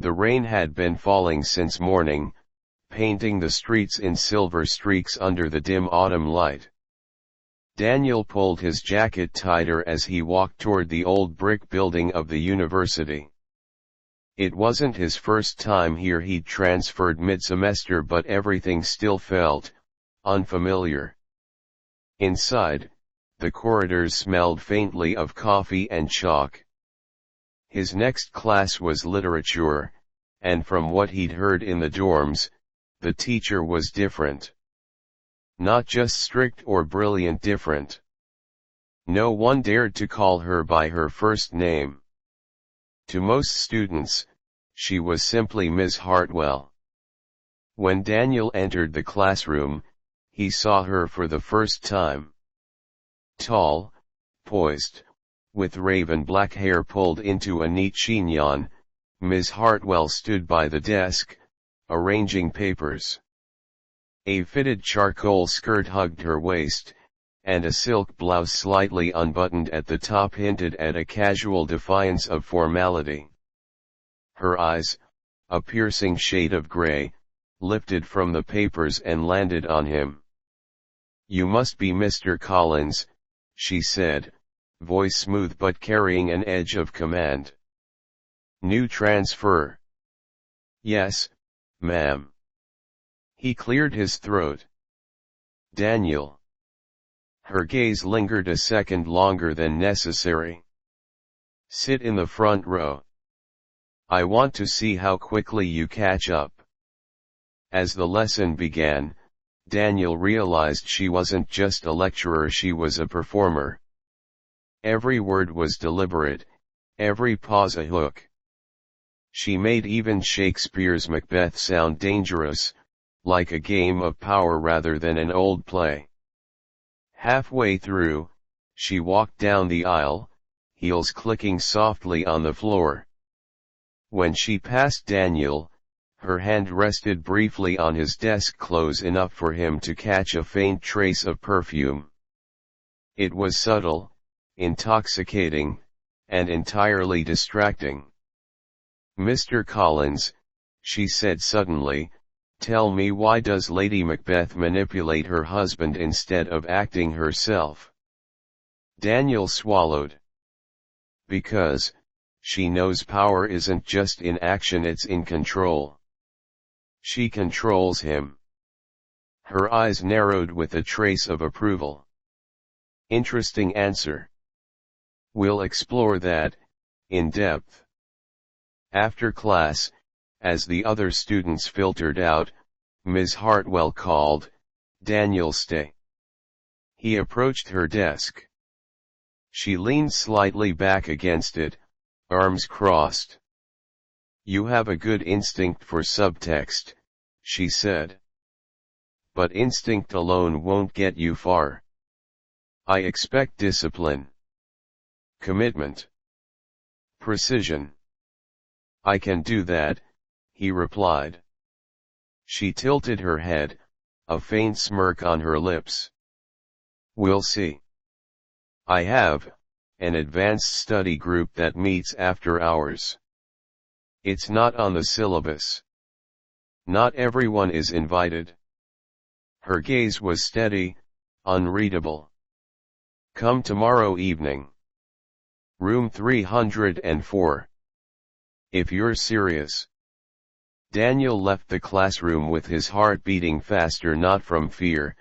The rain had been falling since morning, painting the streets in silver streaks under the dim autumn light. Daniel pulled his jacket tighter as he walked toward the old brick building of the university. It wasn't his first time here. He'd transferred mid-semester, but everything still felt unfamiliar. Inside, the corridors smelled faintly of coffee and chalk. His next class was literature, and from what he'd heard in the dorms, the teacher was different. Not just strict or brilliant, different. No one dared to call her by her first name. To most students, she was simply Ms. Hartwell. When Daniel entered the classroom, he saw her for the first time. Tall, poised, with raven black hair pulled into a neat chignon, Ms. Hartwell stood by the desk, arranging papers. A fitted charcoal skirt hugged her waist, and a silk blouse slightly unbuttoned at the top hinted at a casual defiance of formality. Her eyes, a piercing shade of gray, lifted from the papers and landed on him. "You must be Mr. Collins," she said, voice smooth but carrying an edge of command. "New transfer?" "Yes, ma'am." He cleared his throat. "Daniel." Her gaze lingered a second longer than necessary. "Sit in the front row. I want to see how quickly you catch up." As the lesson began, Daniel realized she wasn't just a lecturer, she was a performer. Every word was deliberate, every pause a hook. She made even Shakespeare's Macbeth sound dangerous, like a game of power rather than an old play. Halfway through, she walked down the aisle, heels clicking softly on the floor. When she passed Daniel, her hand rested briefly on his desk, close enough for him to catch a faint trace of perfume. It was subtle, intoxicating, and entirely distracting. "Mr. Collins," she said suddenly, "tell me, why does Lady Macbeth manipulate her husband instead of acting herself?" Daniel swallowed. "Because she knows power isn't just in action, it's in control. She controls him." Her eyes narrowed with a trace of approval. "Interesting answer. We'll explore that, in depth." After class, as the other students filtered out, Ms. Hartwell called, "Daniel, stay." He approached her desk. She leaned slightly back against it, arms crossed. "You have a good instinct for subtext," she said. "But instinct alone won't get you far. I expect discipline, commitment, precision." "I can do that," he replied. She tilted her head, a faint smirk on her lips. "We'll see. I have an advanced study group that meets after hours. It's not on the syllabus. Not everyone is invited." Her gaze was steady, unreadable. "Come tomorrow evening. Room 304. If you're serious." Daniel left the classroom with his heart beating faster, not from fear,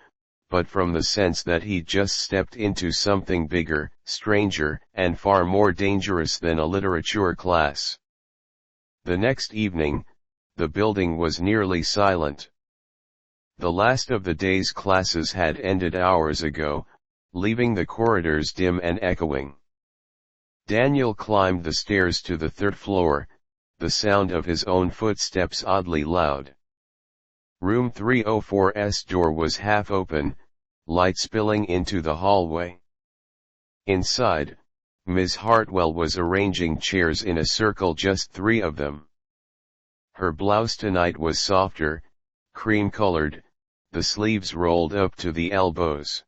but from the sense that he'd just stepped into something bigger, stranger, and far more dangerous than a literature class. The next evening, the building was nearly silent. The last of the day's classes had ended hours ago, leaving the corridors dim and echoing. Daniel climbed the stairs to the third floor, the sound of his own footsteps oddly loud. Room 304's door was half open, light spilling into the hallway. Inside, Ms. Hartwell was arranging chairs in a circle, just 3 of them. Her blouse tonight was softer, cream-colored, the sleeves rolled up to the elbows.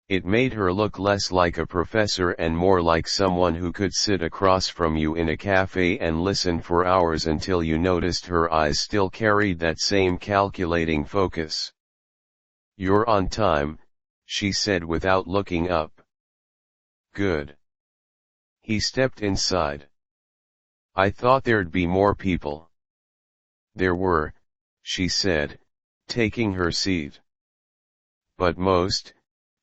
It made her look less like a professor and more like someone who could sit across from you in a cafe and listen for hours until you noticed her eyes still carried that same calculating focus. "You're on time," she said without looking up. "Good." He stepped inside. "I thought there'd be more people." "There were," she said, taking her seat. "But most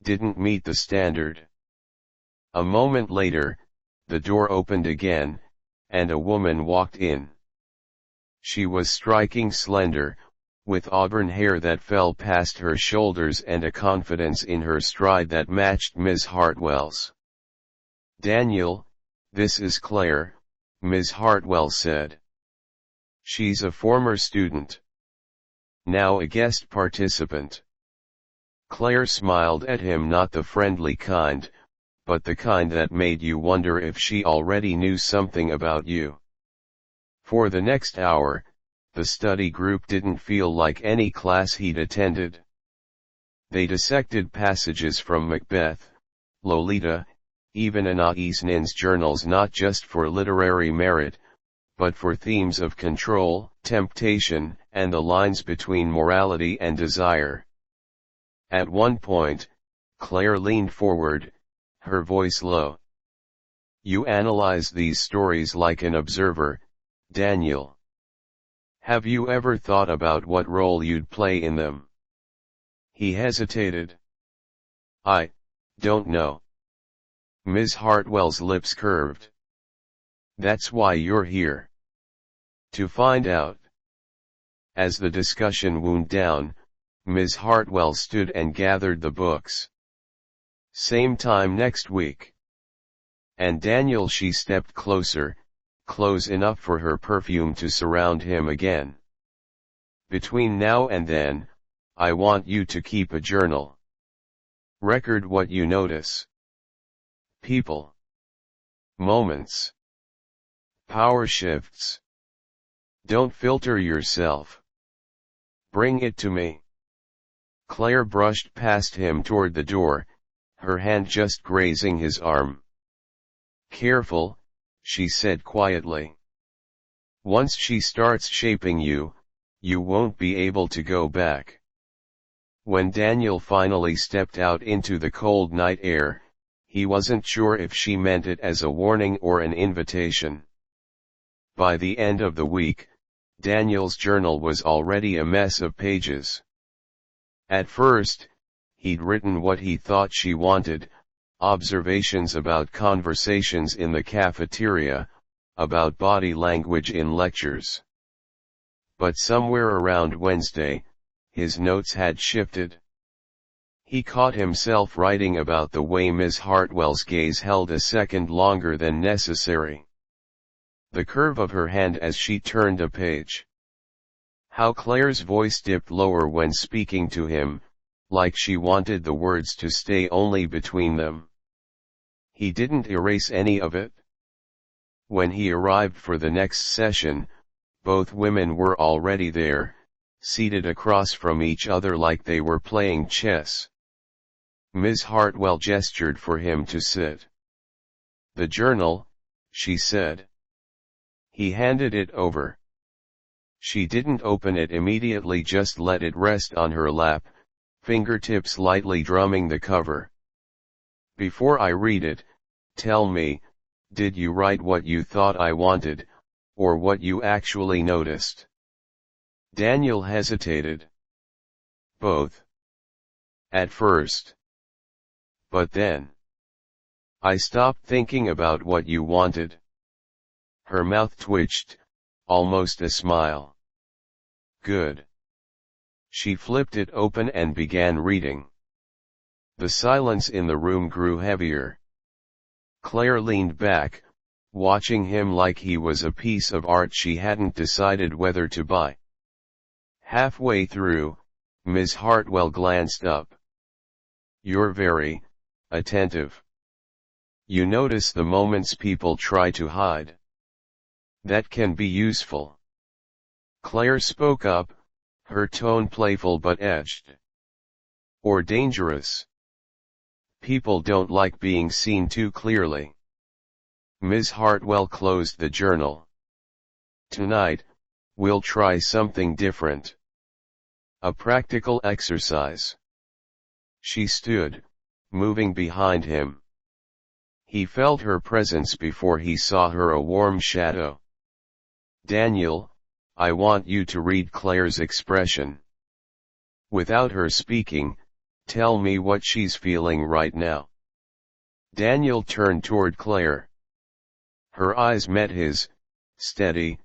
didn't meet the standard." A moment later, the door opened again, and a woman walked in. She was striking slender, with auburn hair that fell past her shoulders and a confidence in her stride that matched Miss Hartwell's. "Daniel, this is Claire," Miss Hartwell said. "She's a former student. Now a guest participant." Claire smiled at him, not the friendly kind, but the kind that made you wonder if she already knew something about you. For the next hour, the study group didn't feel like any class he'd attended. They dissected passages from Macbeth, Lolita, even Anais Nin's journals, not just for literary merit, but for themes of control, temptation, and the lines between morality and desire. At one point, Claire leaned forward, her voice low. "You analyze these stories like an observer, Daniel. Have you ever thought about what role you'd play in them?" He hesitated. "I don't know." Ms. Hartwell's lips curved. "That's why you're here. To find out." As the discussion wound down, Ms. Hartwell stood and gathered the books. "Same time next week." "And Daniel," she stepped closer, close enough for her perfume to surround him again. "Between now and then, I want you to keep a journal. Record what you notice. People. Moments. Power shifts. Don't filter yourself. Bring it to me." Claire brushed past him toward the door, her hand just grazing his arm. "Careful," she said quietly. "Once she starts shaping you, you won't be able to go back." When Daniel finally stepped out into the cold night air, he wasn't sure if she meant it as a warning or an invitation. By the end of the week, Daniel's journal was already a mess of pages. At first, he'd written what he thought she wanted, observations about conversations in the cafeteria, about body language in lectures. But somewhere around Wednesday, his notes had shifted. He caught himself writing about the way Miss Hartwell's gaze held a second longer than necessary. The curve of her hand as she turned a page. How Claire's voice dipped lower when speaking to him, like she wanted the words to stay only between them. He didn't erase any of it. When he arrived for the next session, both women were already there, seated across from each other like they were playing chess. Ms. Hartwell gestured for him to sit. "The journal," she said. He handed it over. She didn't open it immediately, just let it rest on her lap, fingertips lightly drumming the cover. "Before I read it, tell me, did you write what you thought I wanted, or what you actually noticed?" Daniel hesitated. "Both. At first. But then I stopped thinking about what you wanted." Her mouth twitched, almost a smile. "Good." She flipped it open and began reading. The silence in the room grew heavier. Claire leaned back, watching him like he was a piece of art she hadn't decided whether to buy. Halfway through, Ms. Hartwell glanced up. "You're very attentive. You notice the moments people try to hide. That can be useful." Claire spoke up, her tone playful but edged. "Or dangerous." People don't like being seen too clearly. Ms. Hartwell closed the journal. Tonight, we'll try something different. A practical exercise. She stood, moving behind him. He felt her presence before he saw her, a warm shadow. Daniel, I want you to read Claire's expression. Without her speaking, tell me what she's feeling right now. Daniel turned toward Claire. Her eyes met his, steady,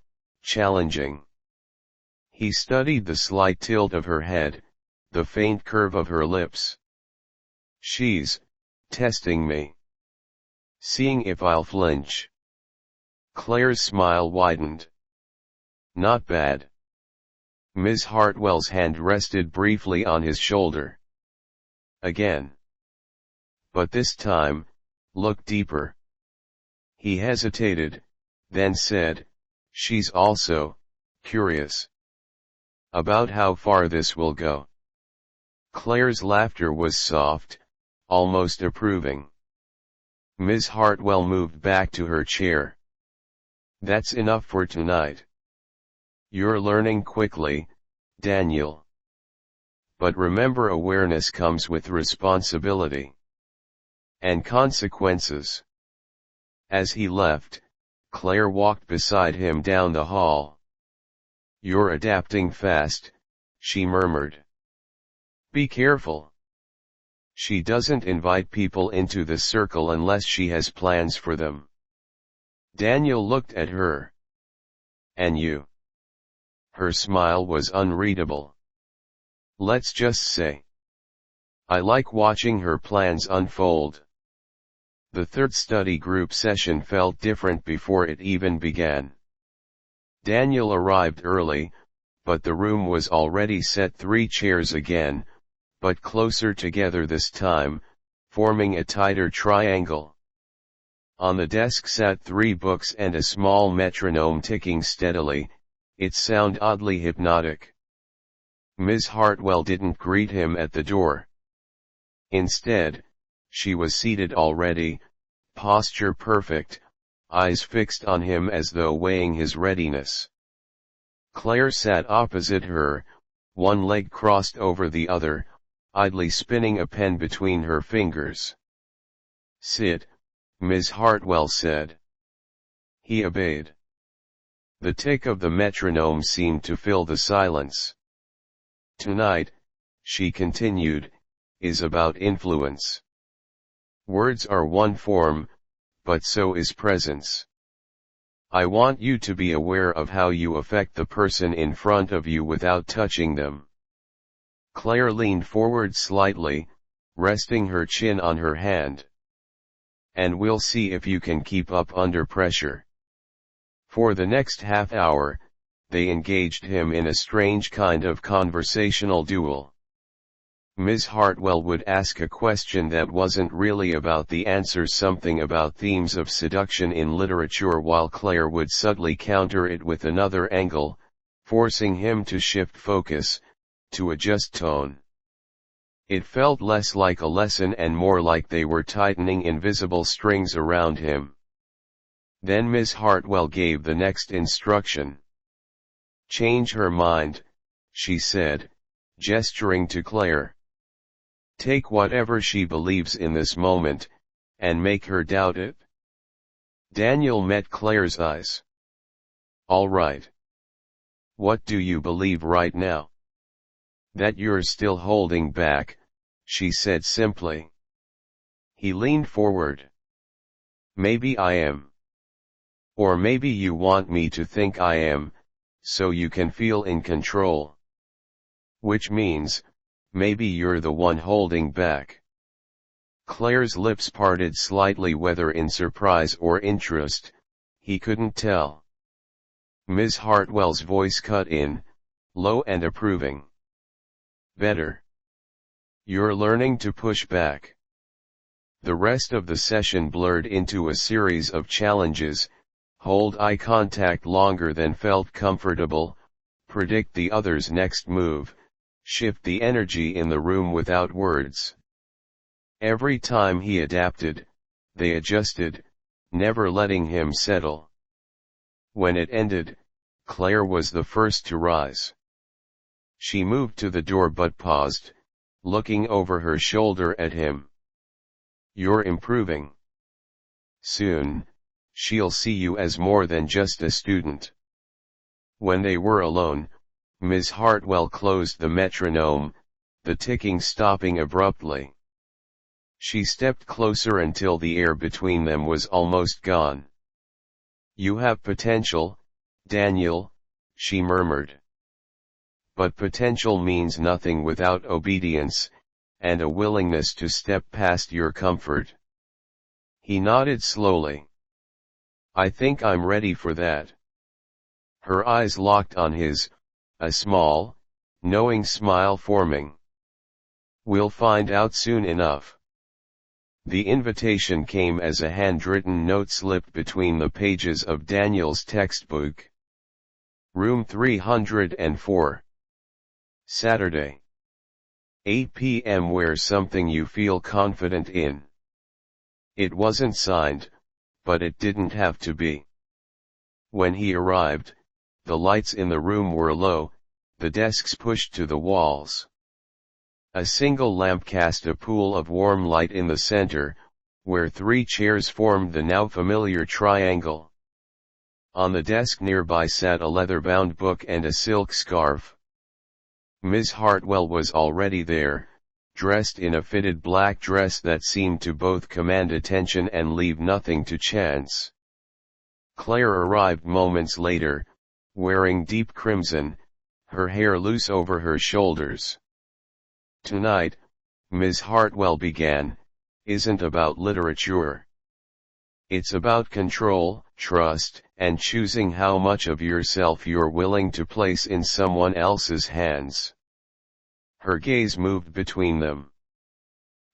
challenging. He studied the slight tilt of her head, the faint curve of her lips. She's testing me. Seeing if I'll flinch. Claire's smile widened. Not bad. Ms. Hartwell's hand rested briefly on his shoulder. Again. But this time, look deeper. He hesitated, then said, she's also curious about how far this will go. Claire's laughter was soft, almost approving. Ms. Hartwell moved back to her chair. That's enough for tonight. You're learning quickly, Daniel. But remember, awareness comes with responsibility and consequences. As he left, Claire walked beside him down the hall. You're adapting fast, she murmured. Be careful. She doesn't invite people into the circle unless she has plans for them. Daniel looked at her. And you? Her smile was unreadable. Let's just say, I like watching her plans unfold. The third study group session felt different before it even began. Daniel arrived early, but the room was already set, 3 chairs again, but closer together this time, forming a tighter triangle. On the desk sat 3 books and a small metronome ticking steadily, its sound oddly hypnotic. Ms. Hartwell didn't greet him at the door. Instead, she was seated already, posture perfect, eyes fixed on him as though weighing his readiness. Claire sat opposite her, one leg crossed over the other, idly spinning a pen between her fingers. Sit, Ms. Hartwell said. He obeyed. The tick of the metronome seemed to fill the silence. Tonight, she continued, is about influence. Words are one form, but so is presence. I want you to be aware of how you affect the person in front of you without touching them. Claire leaned forward slightly, resting her chin on her hand. And we'll see if you can keep up under pressure. For the next half hour, they engaged him in a strange kind of conversational duel. Ms. Hartwell would ask a question that wasn't really about the answer, something about themes of seduction in literature, while Claire would subtly counter it with another angle, forcing him to shift focus, to adjust tone. It felt less like a lesson and more like they were tightening invisible strings around him. Then Ms. Hartwell gave the next instruction. Change her mind, she said, gesturing to Claire. Take whatever she believes in this moment, and make her doubt it. Daniel met Claire's eyes. All right. What do you believe right now? That you're still holding back, she said simply. He leaned forward. Maybe I am. Or maybe you want me to think I am, so you can feel in control. Which means, maybe you're the one holding back. Claire's lips parted slightly, whether in surprise or interest, he couldn't tell. Ms. Hartwell's voice cut in, low and approving. Better. You're learning to push back. The rest of the session blurred into a series of challenges: hold eye contact longer than felt comfortable, predict the other's next move, shift the energy in the room without words. Every time he adapted, they adjusted, never letting him settle. When it ended, Claire was the first to rise. She moved to the door but paused, looking over her shoulder at him. "You're improving. Soon, she'll see you as more than just a student." When they were alone, Ms. Hartwell closed the metronome, the ticking stopping abruptly. She stepped closer until the air between them was almost gone. "You have potential, Daniel," she murmured. "But potential means nothing without obedience, and a willingness to step past your comfort." He nodded slowly. "I think I'm ready for that." Her eyes locked on his, a small, knowing smile forming. "We'll find out soon enough." The invitation came as a handwritten note slipped between the pages of Daniel's textbook. Room 304. Saturday. 8 p.m. Wear something you feel confident in. It wasn't signed, but it didn't have to be. When he arrived, the lights in the room were low, the desks pushed to the walls. A single lamp cast a pool of warm light in the center, where 3 chairs formed the now familiar triangle. On the desk nearby sat a leather-bound book and a silk scarf. Ms. Hartwell was already there, dressed in a fitted black dress that seemed to both command attention and leave nothing to chance. Claire arrived moments later, wearing deep crimson, her hair loose over her shoulders. "Tonight," Ms. Hartwell began, "isn't about literature. It's about control, trust, and choosing how much of yourself you're willing to place in someone else's hands." Her gaze moved between them.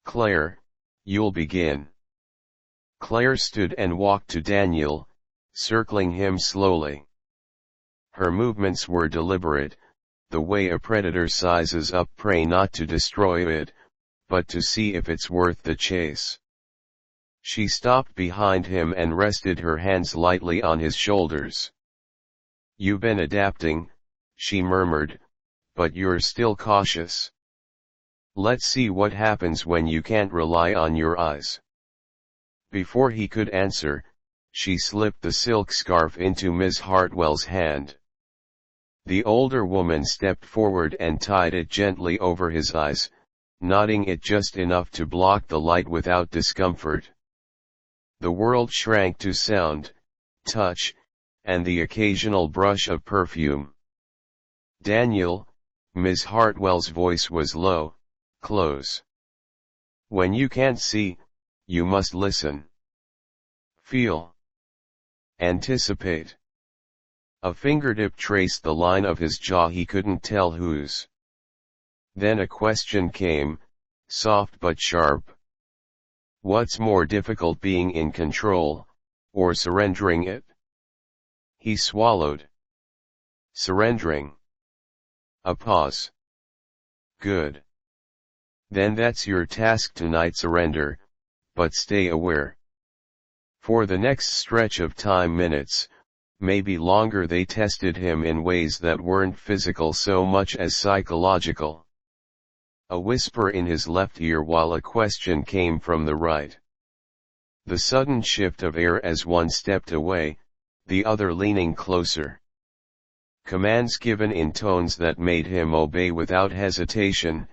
"Claire, you'll begin." Claire stood and walked to Daniel, circling him slowly. Her movements were deliberate, the way a predator sizes up prey not to destroy it, but to see if it's worth the chase. She stopped behind him and rested her hands lightly on his shoulders. "You've been adapting," she murmured, "but you're still cautious. Let's see what happens when you can't rely on your eyes." Before he could answer, she slipped the silk scarf into Ms. Hartwell's hand. The older woman stepped forward and tied it gently over his eyes, knotting it just enough to block the light without discomfort. The world shrank to sound, touch, and the occasional brush of perfume. "Daniel," Ms. Hartwell's voice was low, close. "When you can't see, you must listen. Feel. Anticipate." A fingertip traced the line of his jaw, he couldn't tell whose. Then a question came, soft but sharp. "What's more difficult, being in control, or surrendering it?" He swallowed. "Surrendering." A pause. "Good. Then that's your task tonight, surrender, but stay aware." For the next stretch of time, minutes, maybe longer, they tested him in ways that weren't physical so much as psychological. A whisper in his left ear while a question came from the right. The sudden shift of air as one stepped away, the other leaning closer. Commands given in tones that made him obey without hesitation.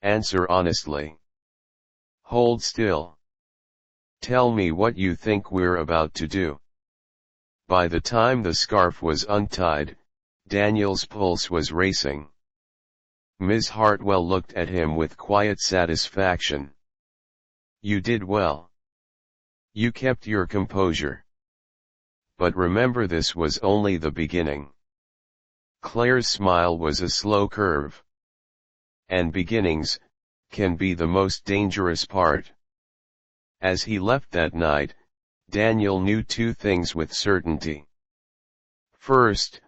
"Answer honestly. Hold still. Tell me what you think we're about to do." By the time the scarf was untied, Daniel's pulse was racing. Ms. Hartwell looked at him with quiet satisfaction. "You did well. You kept your composure. But remember, this was only the beginning." Claire's smile was a slow curve. "And beginnings can be the most dangerous part." As he left that night, Daniel knew 2 things with certainty. First,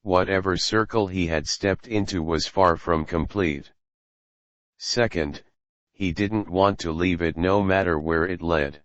whatever circle he had stepped into was far from complete. Second, he didn't want to leave it no matter where it led.